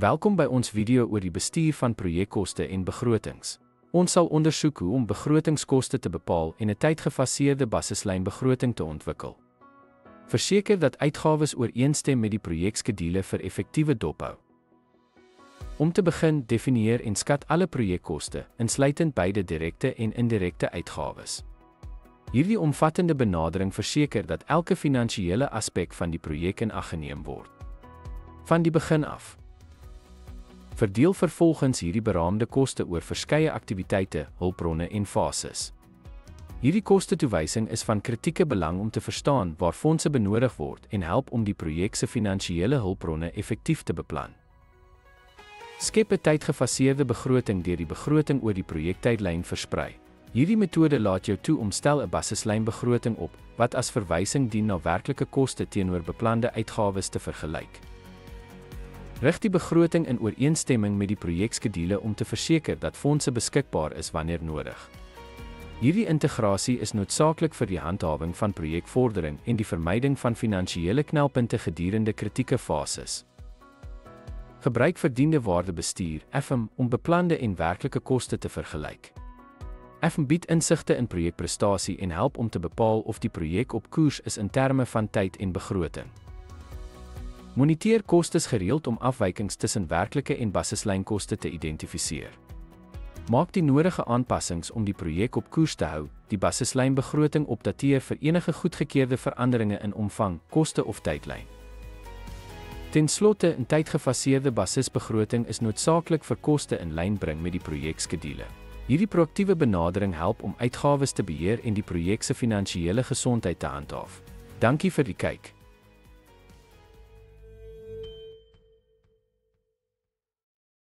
Welkom by ons video oor die bestuur van projekkoste en begrotings. Ons sal ondersoek hoe om begrotingskoste te bepaal en 'n tydgefaseerde basislynbegroting te ontwikkel. Verseker dat uitgawes ooreenstem met die projekskedule vir effektiewe dophou. Om te begin, definieer en skat alle projekkoste, insluitend beide direkte en indirekte uitgawes. Hierdie omvattende benadering verseker dat elke finansiële aspek van die projek in ag geneem word. Van die begin af. Verdeel vervolgens hierdie beraamde koste oor verskeie aktiwiteite, hulpbronne en fases. Hierdie kostetoewysing is van kritieke belang om te verstaan waar fondse benodig word en help om die projek se finansiële hulpbronne effektief te beplan. Skep 'n tydgefaseerde begroting deur die begroting oor die projektydlyn versprei. Hierdie metode laat jou toe om stel 'n basislynbegroting op, wat as verwysing dien na werklike koste teenoor beplande uitgawes te vergelyk. Rig die begroting in ooreenstemming met die projekskedule om te verseker dat fondse beskikbaar is wanneer nodig. Hierdie integrasie is noodsaaklik vir die handhawing van projekvordering en die vermyding van finansiële knelpunte gedurende kritieke fases. Gebruik verdiende waardebestuur (FM) om beplande en werklike koste te vergelyk. FM bied insigte in projekprestasie en help om te bepaal of die projek op koers is in terme van tyd en begroting. Moniteer kostes gereeld om afwykings tussen werklike en basislynkoste te identifiseer. Maak die nodige aanpassings om die projek op koers te hou, die basislynbegroting opdateer vir enige goedgekeurde veranderinge in omvang, koste of tydlyn. Ten slotte, 'n tydgefaseerde basisbegroting is noodsaaklik vir koste in lyn bring met die projekskedule. Hierdie proaktiewe benadering help om uitgawes te beheer en die projek se finansiële gesondheid te handhaaf. Dankie vir die kyk.